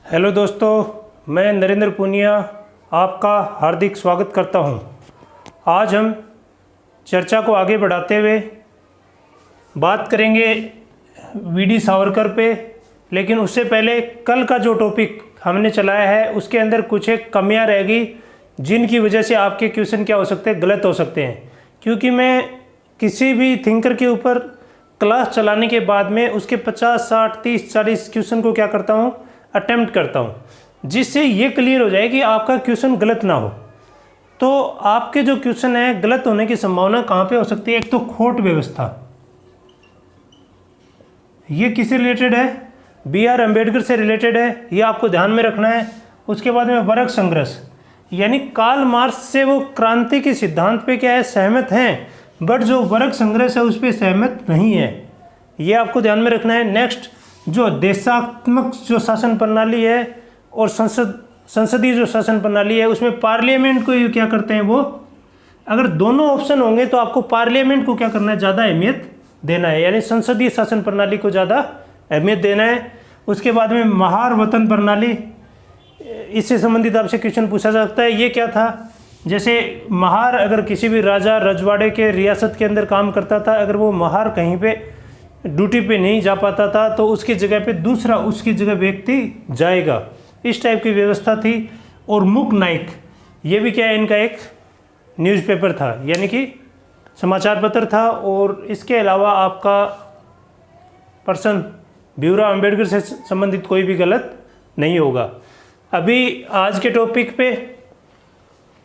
Hello दोस्तों, मैं नरेंद्र पूनिया आपका हार्दिक स्वागत करता हूं। आज हम चर्चा को आगे बढ़ाते हुए बात करेंगे वीडी सावरकर पे, लेकिन उससे पहले कल का जो टॉपिक हमने चलाया है उसके अंदर कुछ एक कमियां रहेगी जिनकी वजह से आपके क्वेश्चन क्या हो सकते हैं, गलत हो सकते हैं। क्योंकि मैं किसी भी थिंकर के ऊपर क्लास चलाने के बाद में उसके 50, 60, 30, 40 क्वेश्चन को क्या करता हूँ, अटेम्प्ट करता हूँ, जिससे ये क्लियर हो जाए कि आपका क्वेश्चन गलत ना हो। तो आपके जो क्वेश्चन है गलत होने की संभावना कहाँ पे हो सकती है? एक तो खोट व्यवस्था, ये किससे रिलेटेड है? B.R. अम्बेडकर से रिलेटेड है, ये आपको ध्यान में रखना है। उसके बाद में वर्ग संघर्ष, यानी कार्ल मार्क्स से वो क्रांति के सिद्धांत पे क्या है, सहमत हैं, बट जो वर्ग संघर्ष है उस पर सहमत नहीं है, ये आपको ध्यान में रखना है। नेक्स्ट, जो देशात्मक जो शासन प्रणाली है और संसदीय जो शासन प्रणाली है, उसमें पार्लियामेंट को ये क्या करते हैं, वो अगर दोनों ऑप्शन होंगे तो आपको पार्लियामेंट को क्या करना है, ज़्यादा अहमियत देना है, यानी संसदीय शासन प्रणाली को ज़्यादा अहमियत देना है। उसके बाद में महार वतन प्रणाली, इससे संबंधित आपसे क्वेश्चन पूछा जा सकता है। ये क्या था? जैसे महार अगर किसी भी राजा रजवाड़े के रियासत के अंदर काम करता था, अगर वो महार कहीं पे ड्यूटी पे नहीं जा पाता था तो उसकी जगह पे दूसरा उसकी जगह व्यक्ति जाएगा, इस टाइप की व्यवस्था थी। और मूक नायक, ये भी क्या है, इनका एक न्यूज़पेपर था, यानी कि समाचार पत्र था। और इसके अलावा आपका पर्सन भीमराव अम्बेडकर से संबंधित कोई भी गलत नहीं होगा। अभी आज के टॉपिक पे,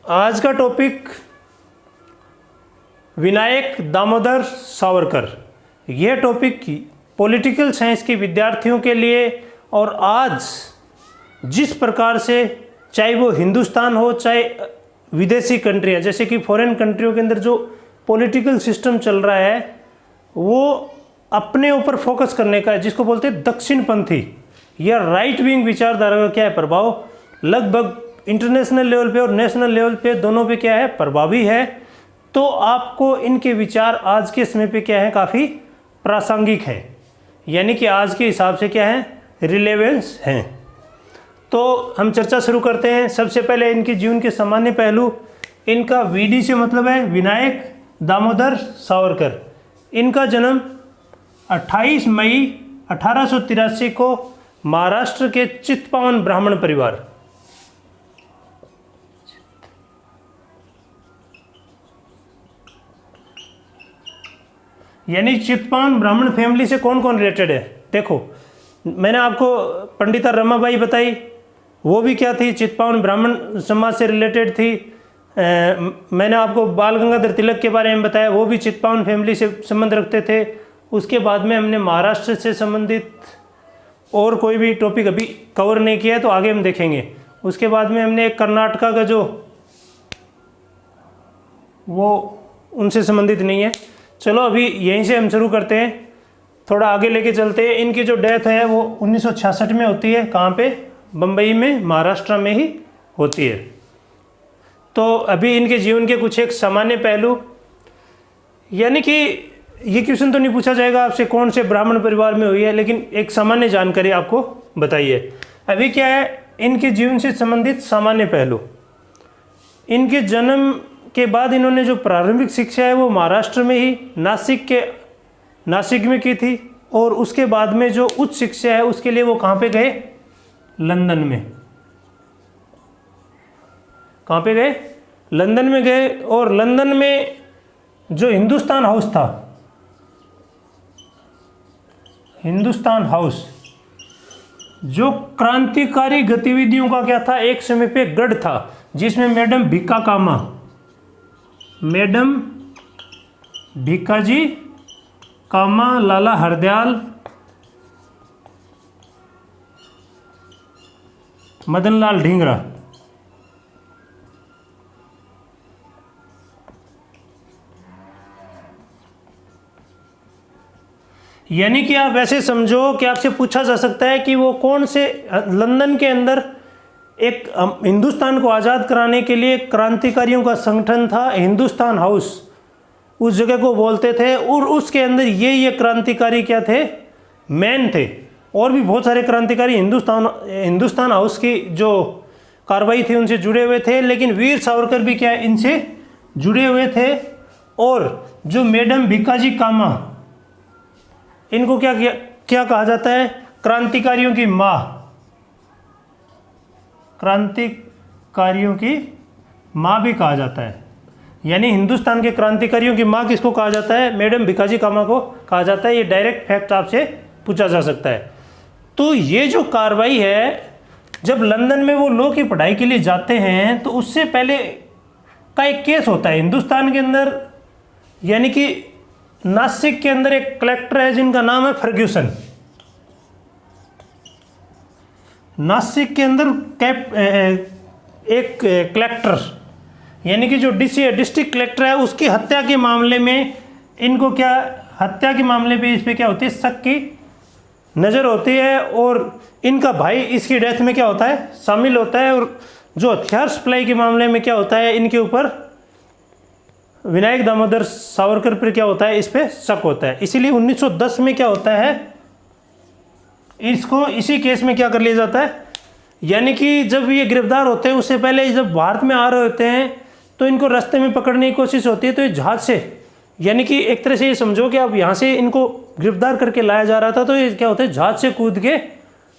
आज का टॉपिक विनायक दामोदर सावरकर, यह टॉपिक पॉलिटिकल साइंस के विद्यार्थियों के लिए, और आज जिस प्रकार से चाहे वो हिंदुस्तान हो चाहे विदेशी कंट्रियाँ, जैसे कि फॉरेन कंट्रियों के अंदर जो पॉलिटिकल सिस्टम चल रहा है वो अपने ऊपर फोकस करने का है, जिसको बोलते हैं दक्षिणपंथी या राइट विंग विचारधारा का क्या है, प्रभाव लगभग इंटरनेशनल लेवल पे और नेशनल लेवल पे दोनों पे क्या है, प्रभावी है। तो आपको इनके विचार आज के समय पे क्या है, काफ़ी प्रासंगिक है, यानी कि आज के हिसाब से क्या है, रिलेवेंस हैं। तो हम चर्चा शुरू करते हैं। सबसे पहले इनके जीवन के सामान्य पहलू। इनका वीडी से मतलब है विनायक दामोदर सावरकर। इनका जन्म 28 मई 1883 को महाराष्ट्र के चित्पावन ब्राह्मण परिवार, यानी चित्पावन ब्राह्मण फैमिली से कौन कौन रिलेटेड है? देखो, मैंने आपको पंडिता रमाबाई बताई, वो भी क्या थी, चित्पावन ब्राह्मण समाज से रिलेटेड थी। मैंने आपको बाल गंगाधर तिलक के बारे में बताया, वो भी चित्पावन फैमिली से संबंध रखते थे। उसके बाद में हमने महाराष्ट्र से संबंधित और कोई भी टॉपिक अभी कवर नहीं किया है, तो आगे हम देखेंगे। उसके बाद में हमने कर्नाटका का जो, वो उनसे संबंधित नहीं है। चलो अभी यहीं से हम शुरू करते हैं, थोड़ा आगे लेके चलते हैं। इनकी जो डेथ है वो 1966 में होती है। कहाँ पे? बम्बई में, महाराष्ट्र में ही होती है। तो अभी इनके जीवन के कुछ एक सामान्य पहलू, यानी कि ये क्वेश्चन तो नहीं पूछा जाएगा आपसे कौन से ब्राह्मण परिवार में हुई है, लेकिन एक सामान्य जानकारी आपको बताइए। अभी क्या है, इनके जीवन से संबंधित सामान्य पहलू। इनके जन्म के बाद इन्होंने जो प्रारंभिक शिक्षा है वो महाराष्ट्र में ही नासिक में की थी, और उसके बाद में जो उच्च शिक्षा है उसके लिए वो कहाँ पे गए, लंदन में। कहाँ पे गए? लंदन में गए। और लंदन में जो हिंदुस्तान हाउस था, हिंदुस्तान हाउस जो क्रांतिकारी गतिविधियों का क्या था, एक समय पे गढ़ था, जिसमें मैडम भीकाजी कामा, लाला हरदयाल, मदनलाल ढींगरा, यानी कि आप वैसे समझो कि आपसे पूछा जा सकता है कि वो कौन से लंदन के अंदर एक हिंदुस्तान को आज़ाद कराने के लिए क्रांतिकारियों का संगठन था, हिंदुस्तान हाउस उस जगह को बोलते थे। और उसके अंदर ये क्रांतिकारी क्या थे, मैन थे। और भी बहुत सारे क्रांतिकारी हिंदुस्तान हाउस की जो कार्रवाई थी उनसे जुड़े हुए थे, लेकिन वीर सावरकर भी क्या है इनसे जुड़े हुए थे। और जो मैडम भिकाजी कामा, इनको क्या कहा जाता है, क्रांतिकारियों की माँ, क्रांतिकारियों की माँ भी कहा जाता है। यानी हिंदुस्तान के क्रांतिकारियों की माँ किसको कहा जाता है, मैडम भिकाजी कामा को कहा जाता है। ये डायरेक्ट फैक्ट आपसे पूछा जा सकता है। तो ये जो कार्रवाई है, जब लंदन में वो लॉ की पढ़ाई के लिए जाते हैं तो उससे पहले का एक केस होता है हिंदुस्तान के अंदर, यानी कि नासिक के अंदर एक कलेक्टर है जिनका नाम है फर्ग्यूसन। नासिक के अंदर एक कलेक्टर, यानी कि जो डीसी है, डिस्ट्रिक्ट कलेक्टर है, उसकी हत्या के मामले में इनको क्या, हत्या के मामले पे इस पे क्या होती है, शक की नज़र होती है। और इनका भाई इसकी डेथ में क्या होता है, शामिल होता है। और जो हथियार सप्लाई के मामले में क्या होता है, इनके ऊपर विनायक दामोदर सावरकर पर क्या होता है, इस पे शक होता है। इसीलिए 1910 में क्या होता है, इसको इसी केस में क्या कर लिया जाता है, यानी कि जब ये गिरफ्तार होते हैं उससे पहले जब भारत में आ रहे होते हैं तो इनको रास्ते में पकड़ने की कोशिश होती है। तो ये जहाज से, यानी कि एक तरह से ये समझो कि अब यहाँ से इनको गिरफ्तार करके लाया जा रहा था, तो ये क्या होता है, जहाज से कूद के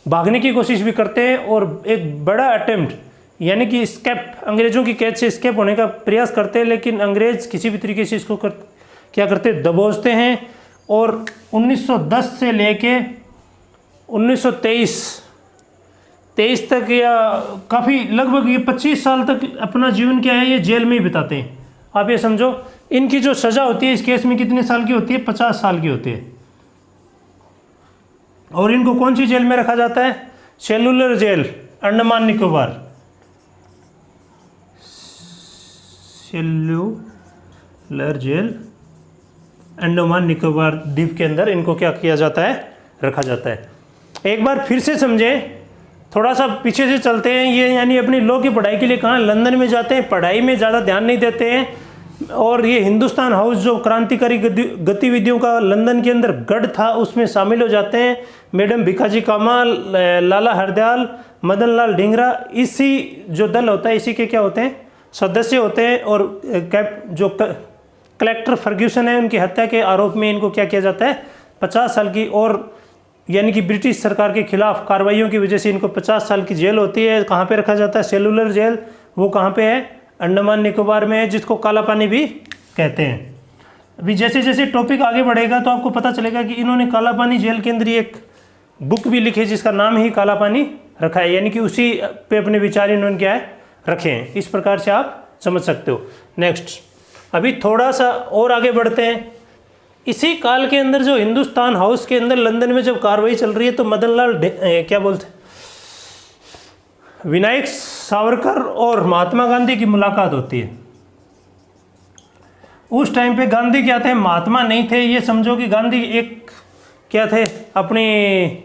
भागने की कोशिश भी करते हैं और एक बड़ा अटेम्प्ट, यानी कि स्केप, अंग्रेजों की कैद से स्केप होने का प्रयास करते हैं। लेकिन अंग्रेज किसी भी तरीके से इसको क्या करते हैं, दबोचते हैं। और 1910 से लेके 1923 तक, या काफ़ी लगभग ये 25 साल तक अपना जीवन क्या है, ये जेल में ही बिताते हैं। आप ये समझो, इनकी जो सज़ा होती है इस केस में कितने साल की होती है, 50 साल की होती है। और इनको कौन सी जेल में रखा जाता है, cellular jail, Andaman Nicobar, cellular jail Andaman Nicobar द्वीप के अंदर इनको क्या किया जाता है, रखा जाता है। एक बार फिर से समझें, थोड़ा सा पीछे से चलते हैं। ये यानी अपनी लॉ की पढ़ाई के लिए कहाँ, लंदन में जाते हैं, पढ़ाई में ज़्यादा ध्यान नहीं देते हैं। और ये हिंदुस्तान हाउस जो क्रांतिकारी गतिविधियों का लंदन के अंदर गढ़ था उसमें शामिल हो जाते हैं। मैडम भिकाजी कामा, लाला हरदयाल, मदन लाल ढींगरा, इसी जो दल होता है इसी के क्या होते हैं, सदस्य होते हैं। और जो कलेक्टर फर्ग्यूसन है उनकी हत्या के आरोप में इनको क्या किया जाता है, 50 साल की, और यानी कि ब्रिटिश सरकार के खिलाफ कार्रवाइयों की वजह से इनको 50 साल की जेल होती है। कहाँ पे रखा जाता है, सेलुलर जेल, वो कहाँ पे है, अंडमान निकोबार में है, जिसको काला पानी भी कहते हैं। अभी जैसे जैसे टॉपिक आगे बढ़ेगा तो आपको पता चलेगा कि इन्होंने काला पानी जेल के अंदर एक बुक भी लिखी जिसका नाम ही काला पानी रखा है, यानी कि उसी पे अपने विचार इन्होंने क्या है, रखे हैं। इस प्रकार से आप समझ सकते हो। नेक्स्ट, अभी थोड़ा सा और आगे बढ़ते हैं। इसी काल के अंदर जो हिंदुस्तान हाउस के अंदर लंदन में जब कार्रवाई चल रही है तो मदन लाल क्या बोलते, विनायक सावरकर और महात्मा गांधी की मुलाकात होती है। उस टाइम पे गांधी क्या थे, महात्मा नहीं थे। ये समझो कि गांधी एक क्या थे, अपनी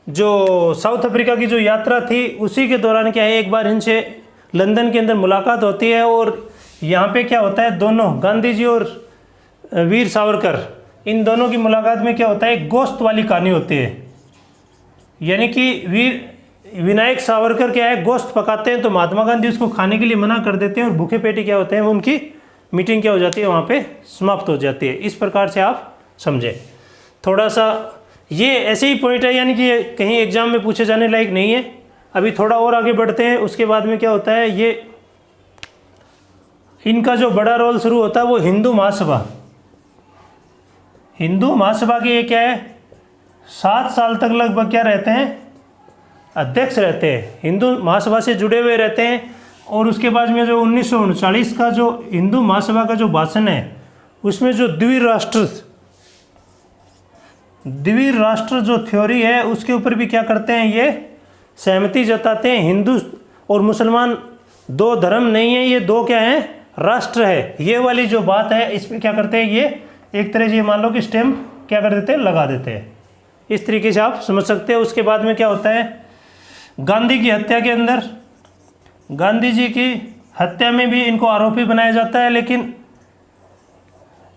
जो साउथ अफ्रीका की जो यात्रा थी उसी के दौरान क्या है, एक बार इनसे लंदन के अंदर मुलाकात होती है। और यहाँ पे क्या होता है, दोनों गांधी जी और वीर सावरकर, इन दोनों की मुलाकात में क्या होता है, एक गोश्त वाली कहानी होती है। यानी कि विनायक सावरकर क्या है, गोश्त पकाते हैं तो महात्मा गांधी उसको खाने के लिए मना कर देते हैं और भूखे पेटी क्या होते हैं, उनकी मीटिंग क्या हो जाती है, वहाँ पे समाप्त हो जाती है। इस प्रकार से आप समझें। थोड़ा सा ये ऐसे ही पॉइंट है, यानी कि कहीं एग्जाम में पूछे जाने लायक नहीं है। अभी थोड़ा और आगे बढ़ते हैं। उसके बाद में क्या होता है, ये इनका जो बड़ा रोल शुरू होता है वो हिंदू महासभा। हिंदू महासभा के ये क्या है, 7 साल तक लगभग क्या रहते हैं, अध्यक्ष रहते हैं, हिंदू महासभा से जुड़े हुए रहते हैं। और उसके बाद में जो 1939 का जो हिंदू महासभा का जो भाषण है उसमें जो द्विर राष्ट्र जो थ्योरी है उसके ऊपर भी क्या करते हैं, ये सहमति जताते हैं। हिंदू और मुसलमान दो धर्म नहीं है, ये दो क्या हैं, राष्ट्र है। ये वाली जो बात है इसमें क्या करते हैं, ये एक तरह से मान लो कि स्टैम्प क्या कर देते हैं, लगा देते हैं। इस तरीके से आप समझ सकते हैं। उसके बाद में क्या होता है, गांधी की हत्या के अंदर गांधी जी की हत्या में भी इनको आरोपी बनाया जाता है, लेकिन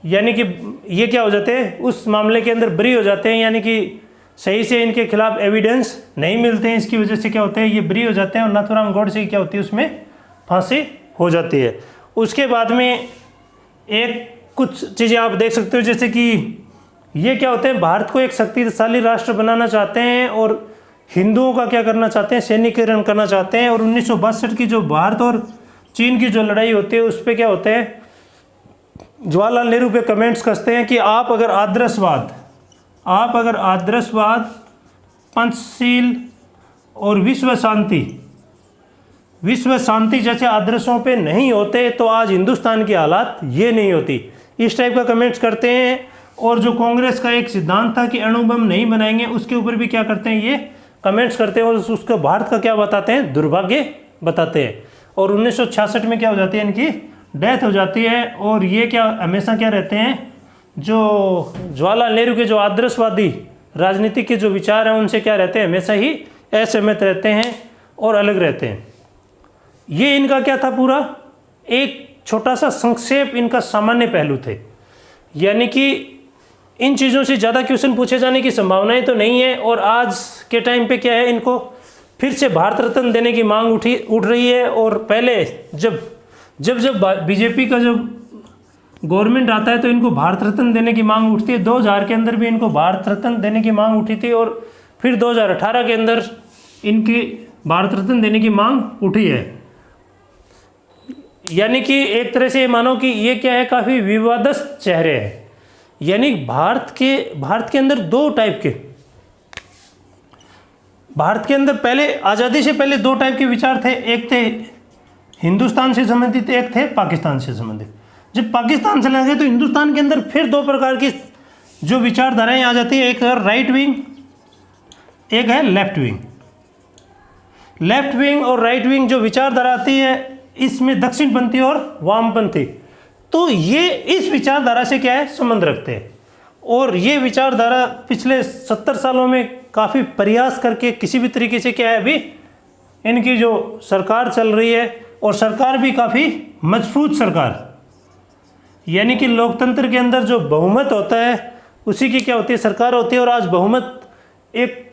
यानी कि ये क्या हो जाते हैं, उस मामले के अंदर बरी हो जाते हैं। यानी कि सही से इनके खिलाफ एविडेंस नहीं मिलते हैं, इसकी वजह से क्या होता है, ये बरी हो जाते हैं और नाथूराम गोडसे की क्या होती है, उसमें फांसी हो जाती है। उसके बाद में एक कुछ चीज़ें आप देख सकते हो, जैसे कि ये क्या होते हैं, भारत को एक शक्तिशाली राष्ट्र बनाना चाहते हैं और हिंदुओं का क्या करना चाहते हैं, सैनिकीकरण करना चाहते हैं। और 1962 की जो भारत और चीन की जो लड़ाई होती है उस पर क्या होते हैं, जवाहरलाल नेहरू पे कमेंट्स कसते हैं कि आप अगर आदर्शवाद, पंचशील और विश्व शांति जैसे आदर्शों पे नहीं होते तो आज हिंदुस्तान की हालात ये नहीं होती, इस टाइप का कमेंट्स करते हैं। और जो कांग्रेस का एक सिद्धांत था कि अणु बम नहीं बनाएंगे, उसके ऊपर भी क्या करते हैं, ये कमेंट्स करते हैं और उसको भारत का क्या बताते हैं, दुर्भाग्य बताते हैं। और 1966 में क्या हो जाती है, इनकी डेथ हो जाती है। और ये क्या हमेशा क्या रहते हैं, जो जवाहरलाल नेहरू के जो आदर्शवादी राजनीति के जो विचार हैं उनसे क्या रहते हैं, हमेशा ही असहमत रहते हैं और अलग रहते हैं। ये इनका क्या था, पूरा एक छोटा सा संक्षेप इनका सामान्य पहलू थे। यानी कि इन चीज़ों से ज़्यादा क्वेश्चन पूछे जाने की संभावनाएं तो नहीं है। और आज के टाइम पे क्या है, इनको फिर से भारत रत्न देने की मांग उठ रही है। और पहले जब बीजेपी का जब गवर्नमेंट आता है तो इनको भारत रत्न देने की मांग उठती है। 2000 के अंदर भी इनको भारत रत्न देने की मांग उठी थी और फिर 2018 के अंदर इनकी भारत रत्न देने की मांग उठी है। यानी कि एक तरह से मानो कि ये क्या है, काफ़ी विवादस्त चेहरे हैं। यानी भारत के अंदर दो टाइप के, भारत के अंदर पहले आज़ादी से पहले दो टाइप के विचार थे, एक थे हिंदुस्तान से संबंधित, एक थे पाकिस्तान से संबंधित। जब पाकिस्तान से लगे तो हिंदुस्तान के अंदर फिर दो प्रकार की जो विचारधाराएं आ जाती है, एक है राइट विंग, एक है लेफ्ट विंग। लेफ्ट विंग और राइट विंग जो विचारधारा आती है, इसमें दक्षिणपंथी और वामपंथी, तो ये इस विचारधारा से क्या है, संबंध रखते हैं। और ये विचारधारा पिछले 70 सालों में काफ़ी प्रयास करके किसी भी तरीके से क्या है, अभी इनकी जो सरकार चल रही है और सरकार भी काफ़ी मजबूत सरकार, यानी कि लोकतंत्र के अंदर जो बहुमत होता है उसी की क्या होती है, सरकार होती है। और आज बहुमत, एक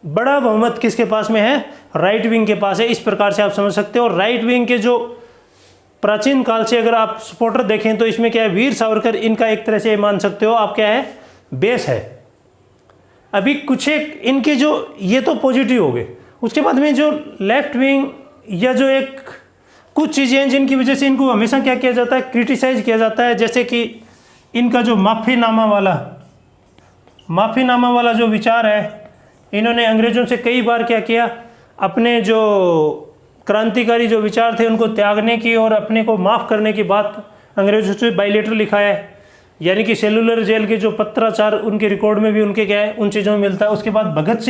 बड़ा बहुमत किसके पास में है, राइट विंग के पास है। इस प्रकार से आप समझ सकते हो। और राइट विंग के जो प्राचीन काल से अगर आप सपोर्टर देखें तो इसमें क्या है, वीर सावरकर इनका एक तरह से मान सकते हो आप क्या है, बेस है। अभी कुछ एक इनके जो ये तो पॉजिटिव हो गए, उसके बाद में जो लेफ्ट विंग या जो एक कुछ चीज़ें हैं जिनकी वजह से इनको हमेशा क्या किया जाता है, क्रिटिसाइज किया जाता है। जैसे कि इनका जो माफ़ीनामा वाला जो विचार है, इन्होंने अंग्रेज़ों से कई बार क्या किया, अपने जो क्रांतिकारी जो विचार थे उनको त्यागने की और अपने को माफ़ करने की बात अंग्रेज़ों से बायलेटर लिखा है। यानी कि सेलुलर जेल के जो पत्राचार उनके रिकॉर्ड में भी उनके क्या है, उन चीज़ों में मिलता है। उसके बाद भगत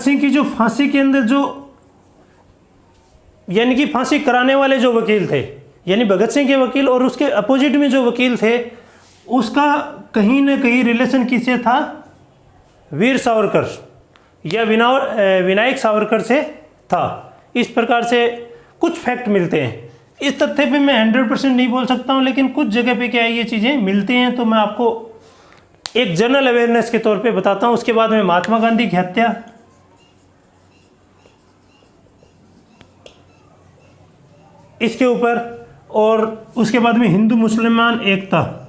सिंह की जो फांसी के अंदर जो, यानी कि फांसी कराने वाले जो वकील थे, यानी भगत सिंह के वकील और उसके अपोजिट में जो वकील थे, उसका कहीं ना कहीं रिलेशन किससे था, वीर सावरकर या विनायक सावरकर से था। इस प्रकार से कुछ फैक्ट मिलते हैं। इस तथ्य पे मैं 100% नहीं बोल सकता हूँ, लेकिन कुछ जगह पे क्या है, ये चीज़ें मिलती हैं। तो मैं आपको एक जनरल अवेयरनेस के तौर पे बताता हूँ। उसके बाद में महात्मा गांधी की हत्या, इसके ऊपर, और उसके बाद में हिंदू मुसलमान एकता।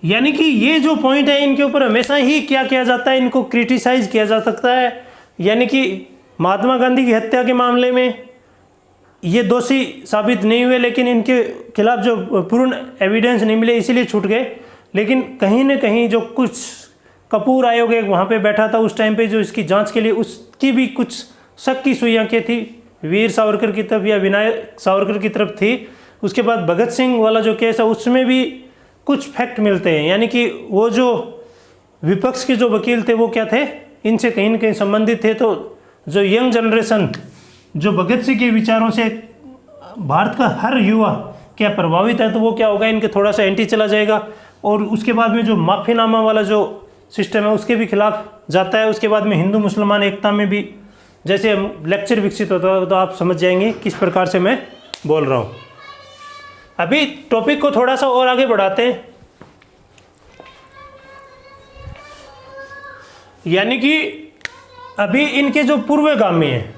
यानी कि ये जो पॉइंट है, इनके ऊपर हमेशा ही क्या किया जाता है, इनको क्रिटिसाइज किया जा सकता है। यानी कि महात्मा गांधी की हत्या के मामले में ये दोषी साबित नहीं हुए, लेकिन इनके खिलाफ जो पूर्ण एविडेंस नहीं मिले इसीलिए छूट गए। लेकिन कहीं ना कहीं जो कुछ कपूर आयोग एक वहाँ पे बैठा था उस टाइम पे, जो इसकी जांच के लिए, उसकी भी कुछ शक की सुइयाँ की थी, वीर सावरकर की तरफ या विनायक सावरकर की तरफ थी। उसके बाद भगत सिंह वाला जो केस है उसमें भी कुछ फैक्ट मिलते हैं। यानी कि वो जो विपक्ष के जो वकील थे वो क्या थे, इनसे कहीं ना कहीं संबंधित थे। तो जो यंग जनरेशन जो भगत सिंह के विचारों से भारत का हर युवा क्या प्रभावित है, तो वो क्या होगा, इनके थोड़ा सा एंटी चला जाएगा। और उसके बाद में जो माफ़ीनामा वाला जो सिस्टम है उसके भी खिलाफ जाता है। उसके बाद में हिंदू मुसलमान एकता में भी जैसे लेक्चर विकसित होता है तो आप समझ जाएंगे किस प्रकार से मैं बोल रहा हूँ। अभी टॉपिक को थोड़ा सा और आगे बढ़ाते हैं, यानी कि अभी इनके जो पूर्वगामी हैं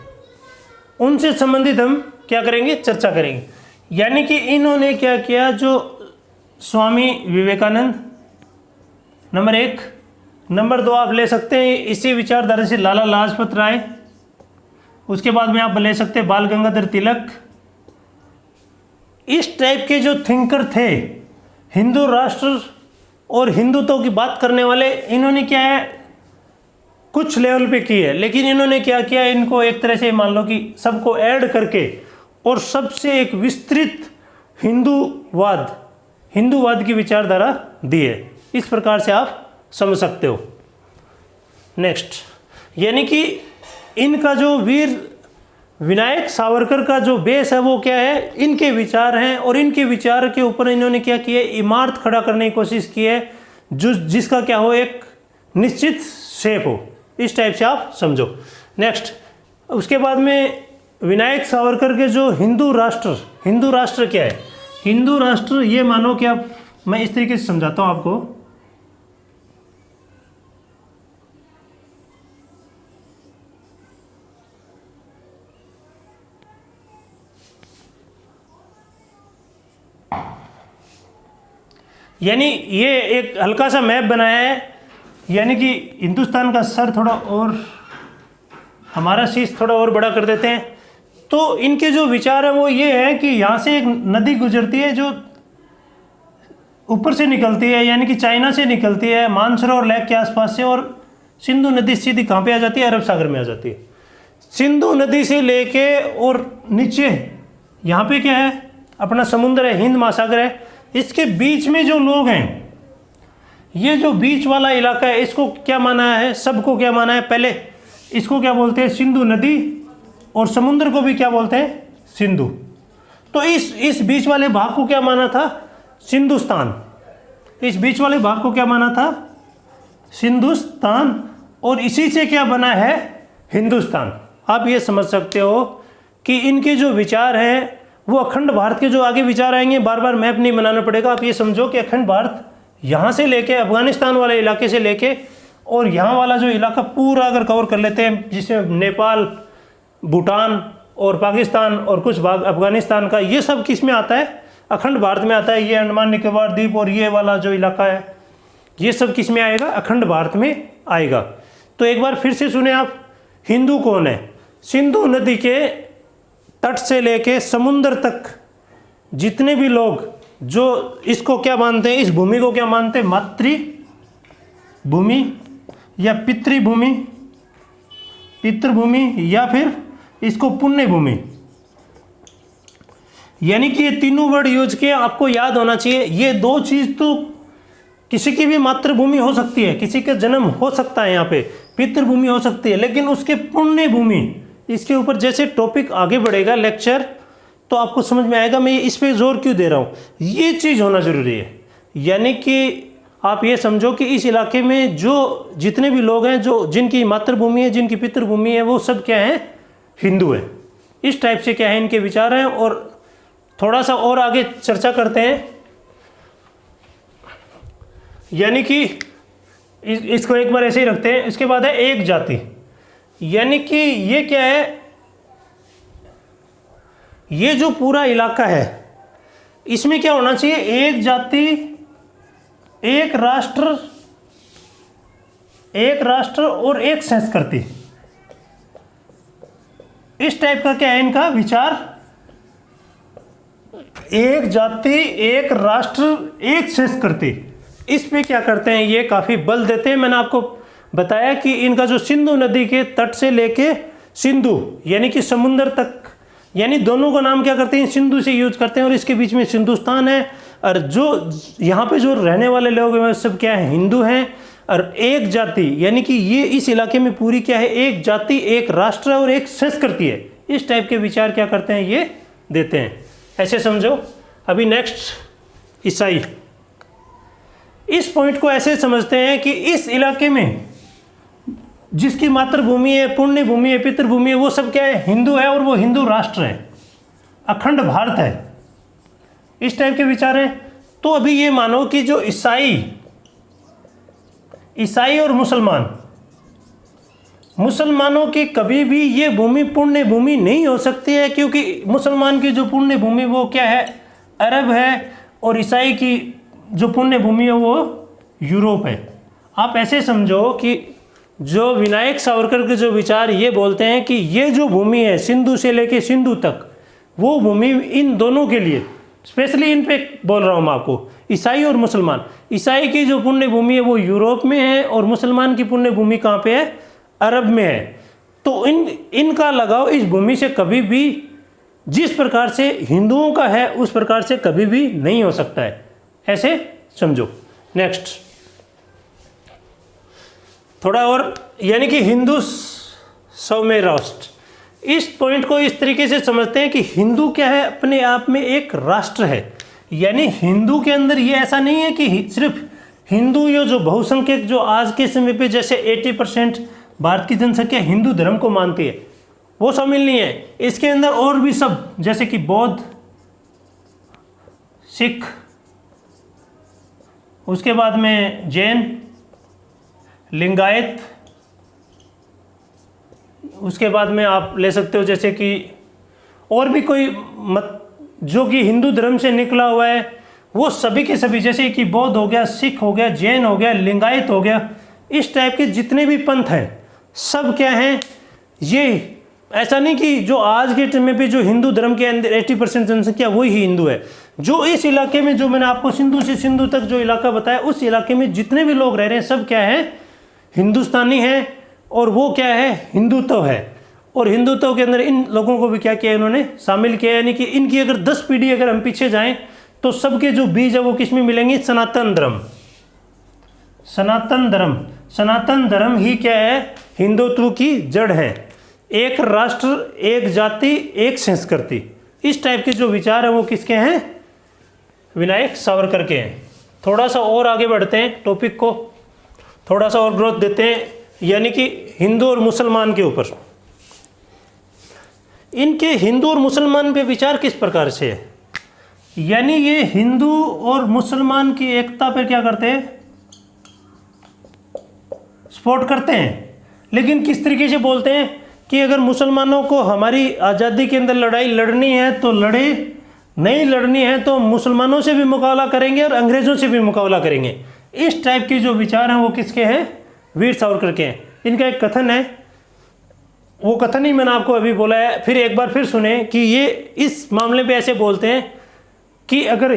उनसे संबंधित हम क्या करेंगे, चर्चा करेंगे। यानी कि इन्होंने क्या किया, जो स्वामी विवेकानंद नंबर 1, नंबर 2 आप ले सकते हैं इसी विचारधारा से लाला लाजपत राय, उसके बाद में आप ले सकते हैं बाल गंगाधर तिलक। इस टाइप के जो थिंकर थे, हिंदू राष्ट्र और हिंदुत्व की बात करने वाले, इन्होंने क्या है कुछ लेवल पे की है, लेकिन इन्होंने क्या किया, इनको एक तरह से मान लो कि सबको ऐड करके और सबसे एक विस्तृत हिंदूवाद की विचारधारा दी है। इस प्रकार से आप समझ सकते हो। नेक्स्ट, यानी कि इनका जो वीर विनायक सावरकर का जो बेस है वो क्या है, इनके विचार हैं, और इनके विचार के ऊपर इन्होंने क्या किया, इमारत खड़ा करने की कोशिश की है जिसका क्या हो, एक निश्चित शेप हो। इस टाइप से आप समझो। नेक्स्ट, उसके बाद में विनायक सावरकर के जो हिंदू राष्ट्र क्या है, हिंदू राष्ट्र ये मानो कि आप, मैं इस तरीके से समझाता हूँ आपको। यानी ये एक हल्का सा मैप बनाया है, यानी कि हिंदुस्तान का सर थोड़ा और, हमारा शीश थोड़ा और बड़ा कर देते हैं। तो इनके जो विचार है वो ये है कि यहाँ से एक नदी गुजरती है जो ऊपर से निकलती है, यानी कि चाइना से निकलती है, मानसरोवर लेक के आसपास से, और सिंधु नदी सीधी कहाँ पे आ जाती है, अरब सागर में आ जाती है। सिंधु नदी से लेके और नीचे यहाँ पे क्या है, अपना समुद्र है, हिंद महासागर है। इसके बीच में जो लोग हैं, ये जो बीच वाला इलाका है, इसको क्या माना है, सबको क्या माना है, पहले इसको क्या बोलते हैं, सिंधु नदी, और समुद्र को भी क्या बोलते हैं, सिंधु। तो इस बीच वाले भाग को क्या माना था, सिंधुस्तान। इस बीच वाले भाग को क्या माना था, सिंधुस्तान, और इसी से क्या बना है, हिंदुस्तान। आप ये समझ सकते हो कि इनके जो विचार हैं वो अखंड भारत के जो आगे विचार आएंगे, बार बार मैप नहीं बनाना पड़ेगा। आप ये समझो कि अखंड भारत यहाँ से लेके अफगानिस्तान वाले इलाके से लेके और यहाँ वाला जो इलाका पूरा अगर कवर कर लेते हैं, जिसमें नेपाल, भूटान और पाकिस्तान और कुछ भाग अफगानिस्तान का, ये सब किस में आता है, अखंड भारत में आता है। ये अंडमान निकोबार द्वीप और ये वाला जो इलाका है, ये सब किस में आएगा, अखंड भारत में आएगा। तो एक बार फिर से सुने आप, हिंदू कौन है, सिंधु नदी के तट से लेके समुद्र तक जितने भी लोग जो इसको क्या मानते हैं, इस भूमि को क्या मानते हैं, मातृभूमि या पितृभूमि या फिर इसको पुण्य भूमि, यानी कि ये तीनों वर्ड यूज किए, आपको याद होना चाहिए। ये दो चीज तो किसी की भी मातृभूमि हो सकती है, किसी का जन्म हो सकता है, यहाँ पे पितृभूमि हो सकती है, लेकिन उसके पुण्य भूमि, इसके ऊपर जैसे टॉपिक आगे बढ़ेगा लेक्चर तो आपको समझ में आएगा मैं इस पे जोर क्यों दे रहा हूँ। ये चीज़ होना ज़रूरी है, यानी कि आप ये समझो कि इस इलाके में जो जितने भी लोग हैं, जो जिनकी मातृभूमि है, जिनकी पितृभूमि है, वो सब क्या है, हिंदू है। इस टाइप से क्या है इनके विचार हैं। और थोड़ा सा और आगे चर्चा करते हैं, यानी कि इसको एक बार ऐसे ही रखते हैं। इसके बाद है एक जाति, यानी कि ये क्या है, ये जो पूरा इलाका है इसमें क्या होना चाहिए, एक जाति एक राष्ट्र और एक संस्कृति। इस टाइप का क्या है इनका विचार, एक जाति एक राष्ट्र एक संस्कृति। इस पे क्या करते हैं, ये काफी बल देते हैं। मैंने आपको बताया कि इनका जो सिंधु नदी के तट से लेके सिंधु यानी कि समुद्र तक, यानी दोनों का नाम क्या करते हैं, सिंधु से यूज करते हैं, और इसके बीच में सिंधुस्तान है। और जो यहाँ पे जो रहने वाले लोग हैं सब क्या है, हिंदू हैं। और एक जाति यानी कि ये इस इलाके में पूरी क्या है, एक जाति एक राष्ट्र और एक संस्कृति है। इस टाइप के विचार क्या करते हैं, ये देते हैं। ऐसे समझो। अभी नेक्स्ट ईसाई, इस पॉइंट को ऐसे समझते हैं कि इस इलाके में जिसकी मातृभूमि है, पुण्य भूमि है, पितृभूमि है, वो सब क्या है, हिंदू है, और वो हिंदू राष्ट्र है, अखंड भारत है। इस टाइप के विचार हैं। तो अभी ये मानो कि जो ईसाई और मुसलमानों की कभी भी ये भूमि पुण्य भूमि नहीं हो सकती है, क्योंकि मुसलमान की जो पुण्य भूमि वो क्या है, अरब है, और ईसाई की जो पुण्य भूमि है वो यूरोप है। आप ऐसे समझो कि जो विनायक सावरकर के जो विचार ये बोलते हैं कि ये जो भूमि है सिंधु से लेके सिंधु तक, वो भूमि इन दोनों के लिए, स्पेशली इन पे बोल रहा हूँ मैं आपको, ईसाई और मुसलमान। ईसाई की जो पुण्य भूमि है वो यूरोप में है, और मुसलमान की पुण्य भूमि कहाँ पे है, अरब में है। तो इनका लगाव इस भूमि से कभी भी जिस प्रकार से हिंदुओं का है उस प्रकार से कभी भी नहीं हो सकता है, ऐसे समझो। नेक्स्ट थोड़ा और, यानी कि हिंदू सौम्य राष्ट्र, इस पॉइंट को इस तरीके से समझते हैं कि हिंदू क्या है, अपने आप में एक राष्ट्र है। यानी हिंदू के अंदर ये ऐसा नहीं है कि सिर्फ हिंदू, ये जो बहुसंख्यक जो आज के समय पे जैसे 80% भारत की जनसंख्या हिंदू धर्म को मानती है, वो शामिल नहीं है। इसके अंदर और भी सब, जैसे कि बौद्ध, सिख, उसके बाद में जैन, लिंगायत, उसके बाद में आप ले सकते हो जैसे कि और भी कोई मत जो कि हिंदू धर्म से निकला हुआ है, वो सभी के सभी, जैसे कि बौद्ध हो गया, सिख हो गया, जैन हो गया, लिंगायत हो गया, इस टाइप के जितने भी पंथ हैं सब क्या हैं, ये ऐसा नहीं कि जो आज के समय पे जो हिंदू धर्म के अंदर 80% जनसंख्या वही हिंदू है। जो इस इलाके में, जो मैंने आपको सिंधु से सिंधु तक जो इलाका बताया, उस इलाके में जितने भी लोग रह रहे हैं सब क्या है, हिंदुस्तानी हैं, और वो क्या है, हिंदुत्व है। और हिंदुत्व के अंदर इन लोगों को भी क्या किया इन्होंने, शामिल किया। यानी कि इनकी अगर 10 पीढ़ी अगर हम पीछे जाएं तो सबके जो बीज है वो किस में मिलेंगे, सनातन धर्म। सनातन धर्म ही क्या है, हिंदुत्व की जड़ है। एक राष्ट्र, एक जाति, एक संस्कृति, इस टाइप के जो विचार है वो किसके हैं, विनायक सावरकर के हैं। थोड़ा सा और आगे बढ़ते हैं, टॉपिक को थोड़ा सा और ग्रोथ देते हैं, यानी कि हिंदू और मुसलमान के ऊपर। इनके हिंदू और मुसलमान पे विचार किस प्रकार से है, यानी ये हिंदू और मुसलमान की एकता पर क्या करते हैं, सपोर्ट करते हैं। लेकिन किस तरीके से बोलते हैं कि अगर मुसलमानों को हमारी आज़ादी के अंदर लड़ाई लड़नी है तो लड़े, नहीं लड़नी है तो मुसलमानों से भी मुकाबला करेंगे और अंग्रेज़ों से भी मुकाबला करेंगे। इस टाइप के जो विचार हैं वो किसके हैं, वीर सावरकर के हैं। इनका एक कथन है, वो कथन ही मैंने आपको अभी बोला है, फिर एक बार फिर सुने कि ये इस मामले पे ऐसे बोलते हैं कि अगर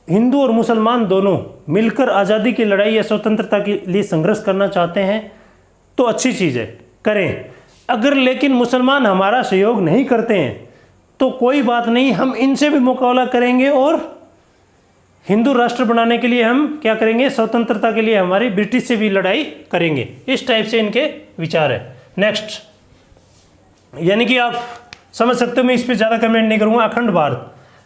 हिंदू और मुसलमान दोनों मिलकर आज़ादी की लड़ाई या स्वतंत्रता के लिए संघर्ष करना चाहते हैं तो अच्छी चीज़ है, करें। अगर लेकिन मुसलमान हमारा सहयोग नहीं करते हैं तो कोई बात नहीं, हम इनसे भी मुकाबला करेंगे और हिंदू राष्ट्र बनाने के लिए हम क्या करेंगे, स्वतंत्रता के लिए हमारी ब्रिटिश से भी लड़ाई करेंगे। इस टाइप से इनके विचार है। नेक्स्ट, यानी कि आप समझ सकते हो, मैं इस पर ज़्यादा कमेंट नहीं करूँगा।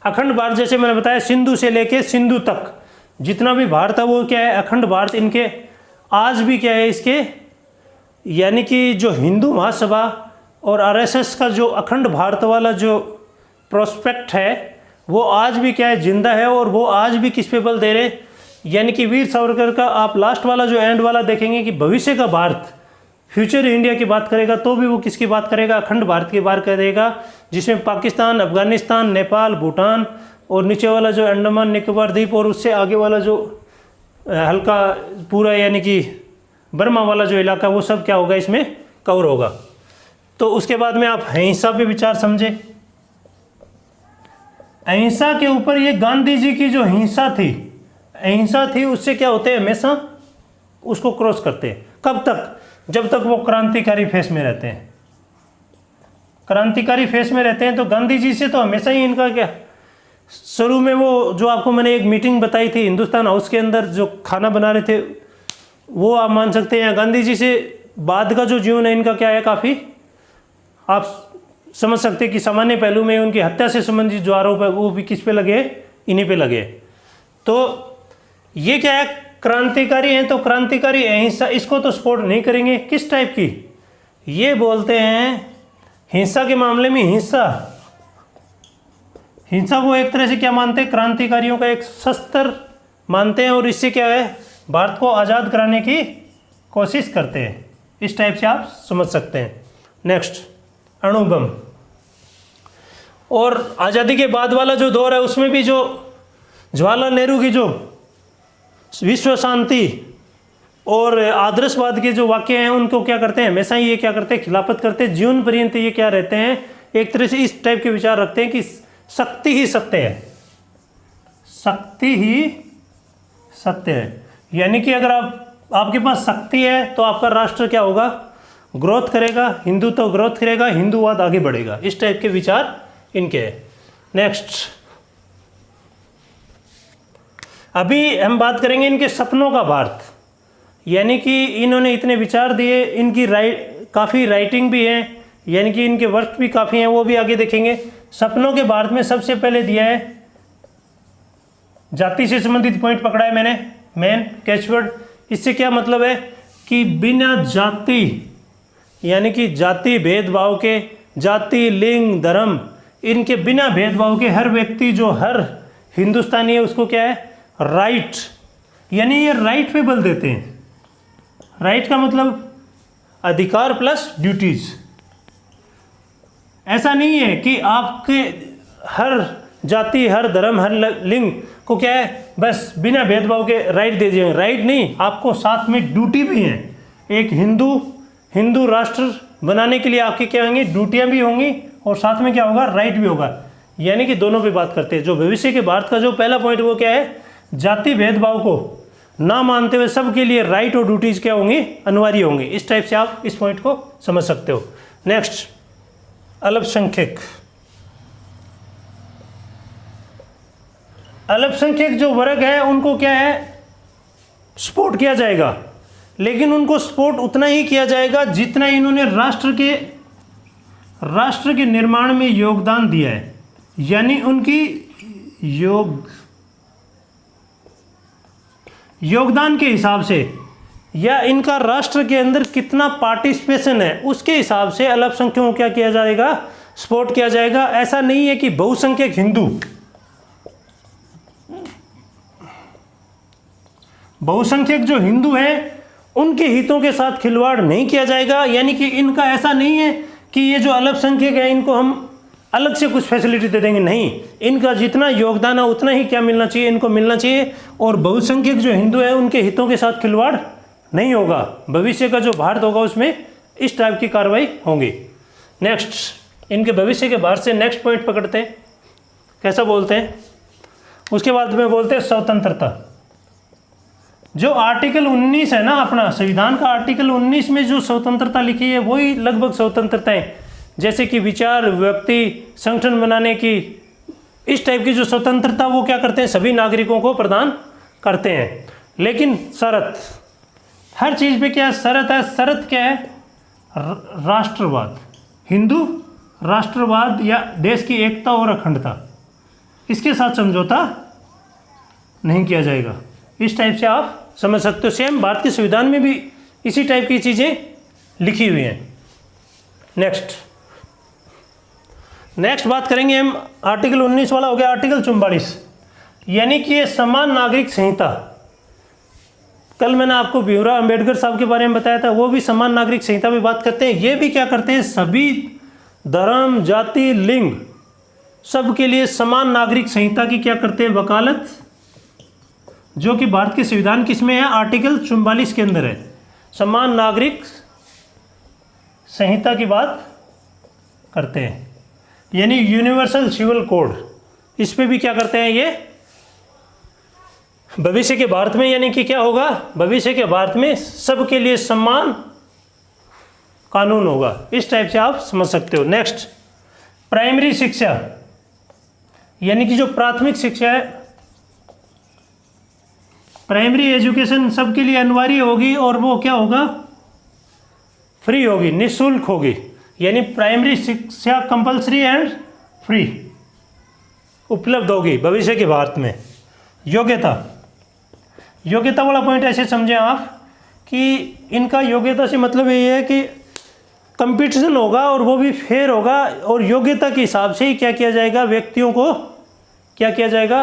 अखंड भारत जैसे मैंने बताया, सिंधु से लेके सिंधु तक जितना भी भारत है वो क्या है, अखंड भारत। इनके आज भी क्या है इसके, यानी कि जो हिंदू महासभा और आरएसएस का जो अखंड भारत वाला जो प्रोस्पेक्ट है वो आज भी क्या है, जिंदा है। और वो आज भी किस पे बल दे रहे, यानी कि वीर सावरकर का आप लास्ट वाला जो एंड वाला देखेंगे कि भविष्य का भारत, फ्यूचर इंडिया की बात करेगा तो भी वो किसकी बात करेगा, अखंड भारत की बात करेगा, जिसमें पाकिस्तान, अफगानिस्तान, नेपाल, भूटान और नीचे वाला जो अंडमान निकोबार द्वीप और उससे आगे वाला जो हल्का पूरा यानी कि बर्मा वाला जो इलाका, वो सब क्या होगा, इसमें कवर होगा। तो उसके बाद में आप अहिंसा पे विचार समझे। अहिंसा के ऊपर ये गांधी जी की जो अहिंसा थी उससे क्या होते हैं, हमेशा उसको क्रॉस करते हैं। कब तक, जब तक वो क्रांतिकारी फेस में रहते हैं। क्रांतिकारी फेस में रहते हैं तो गांधी जी से तो हमेशा ही इनका क्या, शुरू में वो जो आपको मैंने एक मीटिंग बताई थी हिंदुस्तान हाउस के अंदर जो खाना बना रहे थे, वो आप मान सकते हैं। गांधी जी से बाद का जो जीवन है इनका क्या है, काफ़ी आप समझ सकते हैं कि सामान्य पहलू में उनकी हत्या से संबंधित जो आरोप है वो भी किस पे लगे, इन्हीं पे लगे। तो ये क्या है, क्रांतिकारी हैं तो क्रांतिकारी अहिंसा, इसको तो सपोर्ट नहीं करेंगे। किस टाइप की, ये बोलते हैं हिंसा के मामले में हिंसा को एक तरह से क्या मानते हैं, क्रांतिकारियों का एक शस्त्र मानते हैं और इससे क्या है, भारत को आज़ाद कराने की कोशिश करते हैं। इस टाइप से आप समझ सकते हैं। नेक्स्ट, अणुबम। और आज़ादी के बाद वाला जो दौर है उसमें भी जो जवाहरलाल नेहरू की जो विश्व शांति और आदर्शवाद के जो वाक्य हैं उनको क्या करते हैं, हमेशा ये क्या करते हैं, खिलाफत करते हैं। जीवन पर्यंत ये क्या रहते हैं, एक तरह से इस टाइप के विचार रखते हैं कि शक्ति ही सत्य है, शक्ति ही सत्य है। यानी कि अगर आपके पास शक्ति है तो आपका राष्ट्र क्या होगा, ग्रोथ करेगा, हिंदुत्व ग्रोथ करेगा, हिंदूवाद आगे बढ़ेगा। इस टाइप के विचार इनके हैं। नेक्स्ट, अभी हम बात करेंगे इनके सपनों का भारत। यानी कि इन्होंने इतने विचार दिए, इनकी काफ़ी राइटिंग भी है, यानी कि इनके वर्क भी काफ़ी हैं, वो भी आगे देखेंगे। सपनों के भारत में सबसे पहले दिया है जाति से संबंधित पॉइंट पकड़ा है मैंने, मेन कैचवर्ड। इससे क्या मतलब है कि बिना जाति, यानी कि जाति भेदभाव के, जाति लिंग धर्म इनके बिना भेदभाव के हर व्यक्ति, जो हर हिंदुस्तानी है उसको क्या है, राइट, यानी ये राइट पे बल देते हैं। राइट का मतलब अधिकार प्लस ड्यूटीज। ऐसा नहीं है कि आपके हर जाति, हर धर्म, हर लिंग को क्या है, बस बिना भेदभाव के राइट दे दिए। राइट नहीं, आपको साथ में ड्यूटी भी है। एक हिंदू राष्ट्र बनाने के लिए आपकी क्या होंगी, ड्यूटियाँ भी होंगी और साथ में क्या होगा, राइट भी होगा। यानी कि दोनों पे बात करते हैं। जो भविष्य के भारत का जो पहला पॉइंट वो क्या है, जाति भेदभाव को ना मानते हुए सबके लिए राइट और ड्यूटीज क्या होंगी, अनिवार्य होंगी। इस टाइप से आप इस पॉइंट को समझ सकते हो। नेक्स्ट, अल्पसंख्यक। अल्पसंख्यक जो वर्ग है उनको क्या है, सपोर्ट किया जाएगा, लेकिन उनको सपोर्ट उतना ही किया जाएगा जितना इन्होंने राष्ट्र के निर्माण में योगदान दिया है। यानी उनकी योगदान के हिसाब से या इनका राष्ट्र के अंदर कितना पार्टिसिपेशन है उसके हिसाब से अल्पसंख्यकों को क्या किया जाएगा, सपोर्ट किया जाएगा। ऐसा नहीं है कि बहुसंख्यक हिंदू, बहुसंख्यक जो हिंदू हैं उनके हितों के साथ खिलवाड़ नहीं किया जाएगा। यानी कि इनका ऐसा नहीं है कि ये जो अल्पसंख्यक है इनको हम अलग से कुछ फैसिलिटी दे देंगे, नहीं, इनका जितना योगदान है उतना ही क्या मिलना चाहिए, इनको मिलना चाहिए। और बहुसंख्यक जो हिंदू है उनके हितों के साथ खिलवाड़ नहीं होगा। भविष्य का जो भारत होगा उसमें इस टाइप की कार्रवाई होंगी। नेक्स्ट, इनके भविष्य के भारत से नेक्स्ट पॉइंट पकड़ते हैं, कैसा बोलते हैं। उसके बाद में बोलते हैं स्वतंत्रता। जो आर्टिकल 19 है ना अपना संविधान का, आर्टिकल 19 में जो स्वतंत्रता लिखी है वही लगभग स्वतंत्रताएं, जैसे कि विचार, व्यक्ति, संगठन बनाने की, इस टाइप की जो स्वतंत्रता वो क्या करते हैं, सभी नागरिकों को प्रदान करते हैं। लेकिन शर्त, हर चीज़ पे क्या शर्त है, शर्त क्या है, राष्ट्रवाद, हिंदू राष्ट्रवाद या देश की एकता और अखंडता, इसके साथ समझौता नहीं किया जाएगा। इस टाइप से आप समझ सकते हो। सेम भारत के संविधान में भी इसी टाइप की चीज़ें लिखी हुई हैं। नेक्स्ट बात करेंगे हम, आर्टिकल 19 वाला हो गया आर्टिकल 44, यानी कि ये समान नागरिक संहिता। कल मैंने आपको भीमराव अंबेडकर साहब के बारे में बताया था, वो भी समान नागरिक संहिता पे बात करते हैं। ये भी क्या करते हैं, सभी धर्म, जाति, लिंग सब के लिए समान नागरिक संहिता की क्या करते हैं, वकालत, जो कि भारत के संविधान किसमें है, आर्टिकल 44 के अंदर है। समान नागरिक संहिता की बात करते हैं, यानी यूनिवर्सल सिविल कोड। इस पे भी क्या करते हैं ये भविष्य के भारत में, यानी कि क्या होगा, भविष्य के भारत में सबके लिए समान कानून होगा। इस टाइप से आप समझ सकते हो। नेक्स्ट, प्राइमरी शिक्षा, यानी कि जो प्राथमिक शिक्षा है, प्राइमरी एजुकेशन सबके लिए अनिवार्य होगी और वो क्या होगा, फ्री होगी, निःशुल्क होगी। यानी प्राइमरी शिक्षा कंपलसरी एंड फ्री उपलब्ध होगी भविष्य के भारत में। योग्यता वाला पॉइंट ऐसे समझें आप कि इनका योग्यता से मतलब ये है कि कंपटीशन होगा और वो भी फेयर होगा, और योग्यता के हिसाब से ही क्या किया जाएगा, व्यक्तियों को क्या किया जाएगा,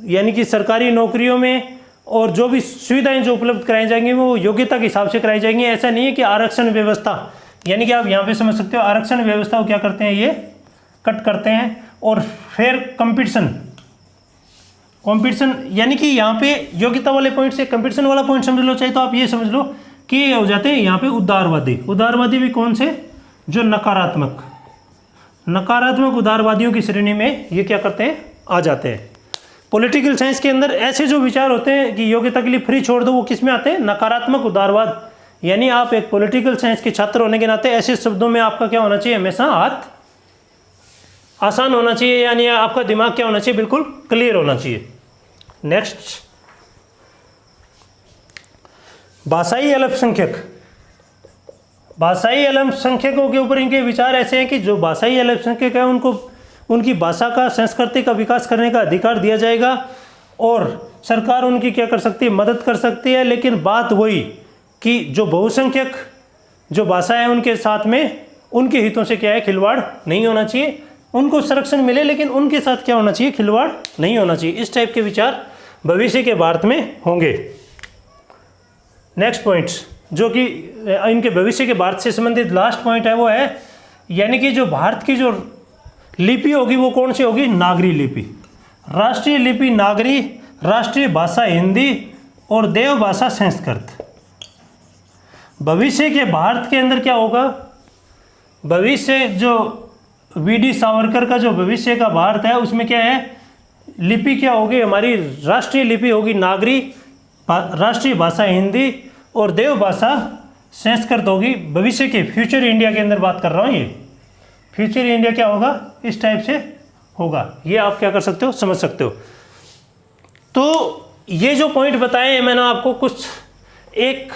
यानी कि सरकारी नौकरियों में और जो भी सुविधाएं जो उपलब्ध कराई जाएंगी वो योग्यता के हिसाब से कराई जाएंगी। ऐसा नहीं है कि आरक्षण व्यवस्था, यानी कि आप यहाँ पे समझ सकते हो आरक्षण व्यवस्था को क्या करते हैं, ये कट करते हैं। और फिर कंपटीशन यानी कि यहाँ पे योग्यता वाले पॉइंट से कंपटीशन वाला पॉइंट समझ लो, चाहे तो आप ये समझ लो कि ये हो जाते हैं यहाँ पे उदारवादी। उदारवादी भी कौन से, जो नकारात्मक उदारवादियों की श्रेणी में ये क्या करते हैं, आ जाते हैं। पॉलिटिकल साइंस के अंदर ऐसे जो विचार होते हैं कि योग्यता के लिए फ्री छोड़ दो, वो किस में आते हैं, नकारात्मक उदारवाद। यानी आप एक पॉलिटिकल साइंस के छात्र होने के नाते ऐसे शब्दों में आपका क्या होना चाहिए, हमेशा हाथ आसान होना चाहिए, यानी आपका दिमाग क्या होना चाहिए, बिल्कुल क्लियर होना चाहिए। नेक्स्ट, भाषाई अल्पसंख्यक। भाषाई अल्पसंख्यकों के ऊपर इनके विचार ऐसे हैं कि जो भाषाई अल्पसंख्यक है उनको उनकी भाषा का, संस्कृति का विकास करने का अधिकार दिया जाएगा और सरकार उनकी क्या कर सकती है, मदद कर सकती है। लेकिन बात वही कि जो बहुसंख्यक जो भाषा है उनके साथ में उनके हितों से क्या है, खिलवाड़ नहीं होना चाहिए। उनको संरक्षण मिले लेकिन उनके साथ क्या होना चाहिए, खिलवाड़ नहीं होना चाहिए। इस टाइप के विचार भविष्य के भारत में होंगे। नेक्स्ट पॉइंट जो कि इनके भविष्य के भारत से संबंधित लास्ट पॉइंट है वो है, यानी कि जो भारत की जो लिपि होगी वो कौन सी होगी, नागरी लिपि। राष्ट्रीय लिपि नागरी, राष्ट्रीय भाषा हिंदी और देव भाषा संस्कृत। भविष्य के भारत के अंदर क्या होगा, भविष्य जो वीडी सावरकर का जो भविष्य का भारत है उसमें क्या है, लिपि क्या होगी, हमारी राष्ट्रीय लिपि होगी नागरी, राष्ट्रीय भाषा हिंदी और देव भाषा संस्कृत होगी। भविष्य के फ्यूचर इंडिया के अंदर बात कर रहा हूँ, ये फ्यूचर इंडिया क्या होगा, इस टाइप से होगा। ये आप क्या कर सकते हो, समझ सकते हो। तो ये जो पॉइंट बताए मैंने आपको, कुछ एक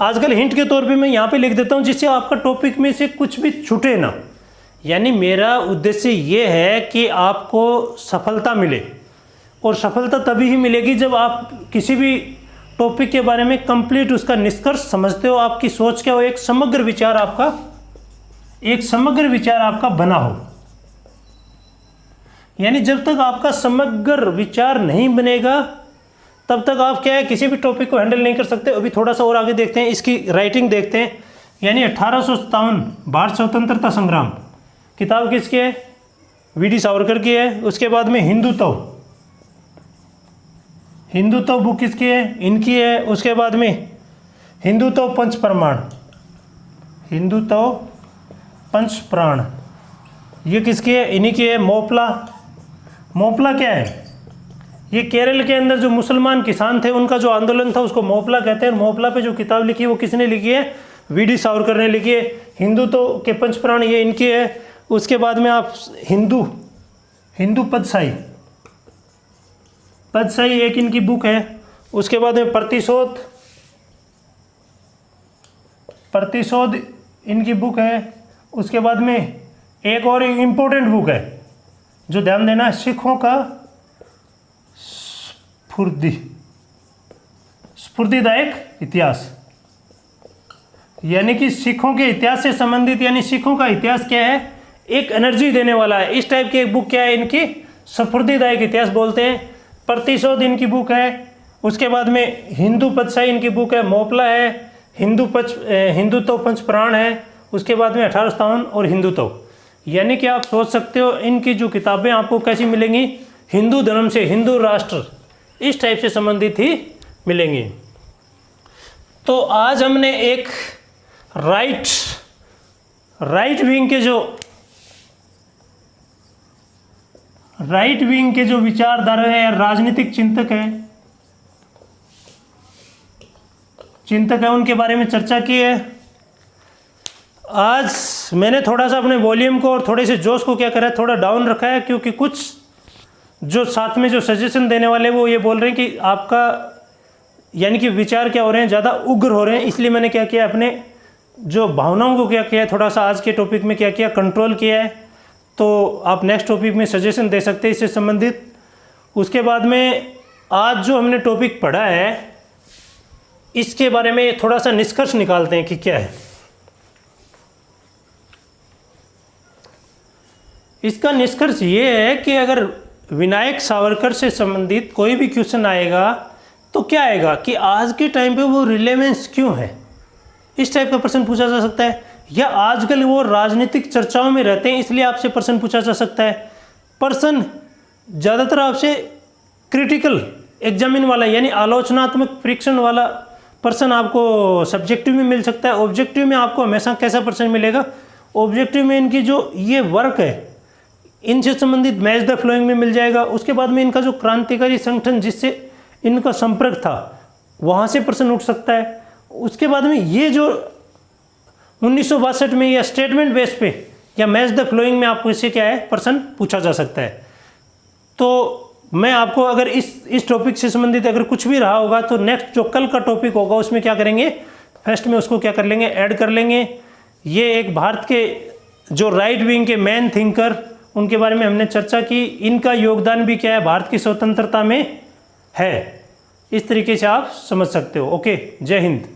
आजकल हिंट के तौर पे मैं यहाँ पे लिख देता हूँ जिससे आपका टॉपिक में से कुछ भी छूटे ना। यानी मेरा उद्देश्य ये है कि आपको सफलता मिले, और सफलता तभी ही मिलेगी जब आप किसी भी टॉपिक के बारे में कंप्लीट उसका निष्कर्ष समझते हो, आपकी सोच क्या हो, एक समग्र विचार आपका बना हो। यानी जब तक आपका समग्र विचार नहीं बनेगा तब तक आप क्या है, किसी भी टॉपिक को हैंडल नहीं कर सकते। अभी थोड़ा सा और आगे देखते हैं, इसकी राइटिंग देखते हैं। यानी 1857 भारत स्वतंत्रता संग्राम किताब किसकी है, वीडी सावरकर की है। उसके बाद में हिंदुत्व बुक किसकी है, इनकी है। उसके बाद में हिंदुत्व पंच प्राण ये किसकी है, इन्हीं की है। मोपला क्या है, ये केरल के अंदर जो मुसलमान किसान थे उनका जो आंदोलन था उसको मोपला कहते हैं। मोपला पे जो किताब लिखी है वो किसने लिखी है, वीडी सावरकर ने लिखी है। हिंदुत्व के पंच प्राण ये इनकी है। उसके बाद में आप हिंदू पदशाही एक इनकी बुक है। उसके बाद में प्रतिशोध इनकी बुक है। उसके बाद में एक और इम्पोर्टेंट बुक है जो ध्यान देना है, सिखों का स्फूर्तिदायक इतिहास। यानी कि सिखों के इतिहास से संबंधित, यानी सिखों का इतिहास क्या है, एक एनर्जी देने वाला है। इस टाइप की एक बुक क्या है इनकी, स्फूर्तिदायक इतिहास बोलते हैं। प्रतिशोध इनकी बुक है। उसके बाद में हिंदू पदशाही इनकी बुक है। मोपला है, हिंदुत्व पंच प्राण है। उसके बाद में 1857 और हिंदुत्व। यानी कि आप सोच सकते हो इनकी जो किताबें आपको कैसी मिलेंगी, हिंदू धर्म से, हिंदू राष्ट्र, इस टाइप से संबंधित ही मिलेंगी। तो आज हमने एक राइट विंग के जो विचारधारा है, राजनीतिक चिंतक है, उनके बारे में चर्चा की है। आज मैंने थोड़ा सा अपने वॉल्यूम को और थोड़े से जोश को क्या करा है, थोड़ा डाउन रखा है, क्योंकि कुछ जो साथ में जो सजेशन देने वाले वो ये बोल रहे हैं कि आपका यानी कि विचार क्या हो रहे हैं, ज़्यादा उग्र हो रहे हैं। इसलिए मैंने क्या किया, अपने जो भावनाओं को क्या किया है, थोड़ा सा आज के टॉपिक में क्या किया, कंट्रोल किया है। तो आप नेक्स्ट टॉपिक में सजेशन दे सकते हैं इससे संबंधित। उसके बाद में आज जो हमने टॉपिक पढ़ा है इसके बारे में थोड़ा सा निष्कर्ष निकालते हैं कि क्या है। इसका निष्कर्ष ये है कि अगर विनायक सावरकर से संबंधित कोई भी क्वेश्चन आएगा तो क्या आएगा कि आज के टाइम पे वो रिलेवेंस क्यों है, इस टाइप का प्रश्न पूछा जा सकता है। या आजकल वो राजनीतिक चर्चाओं में रहते हैं इसलिए आपसे प्रश्न पूछा जा सकता है। प्रश्न ज़्यादातर आपसे क्रिटिकल एग्जामिन वाला यानी आलोचनात्मक परीक्षण वाला प्रश्न आपको सब्जेक्टिव में मिल सकता है। ऑब्जेक्टिव में आपको हमेशा कैसा प्रश्न मिलेगा, ऑब्जेक्टिव में इनकी जो ये वर्क है इनसे संबंधित मैच द फ्लोइंग में मिल जाएगा। उसके बाद में इनका जो क्रांतिकारी संगठन जिससे इनका संपर्क था वहाँ से प्रश्न उठ सकता है। उसके बाद में ये जो 1962 में या स्टेटमेंट बेस पे या मैच द फ्लोइंग में आपको इससे क्या है प्रश्न पूछा जा सकता है। तो मैं आपको अगर इस टॉपिक से संबंधित अगर कुछ भी रहा होगा तो नेक्स्ट जो कल का टॉपिक होगा उसमें क्या करेंगे, फर्स्ट में उसको क्या कर लेंगे, ऐड कर लेंगे। ये एक भारत के जो राइट विंग के मेन थिंकर उनके बारे में हमने चर्चा की, इनका योगदान भी क्या है भारत की स्वतंत्रता में है। इस तरीके से आप समझ सकते हो। ओके, जय हिंद।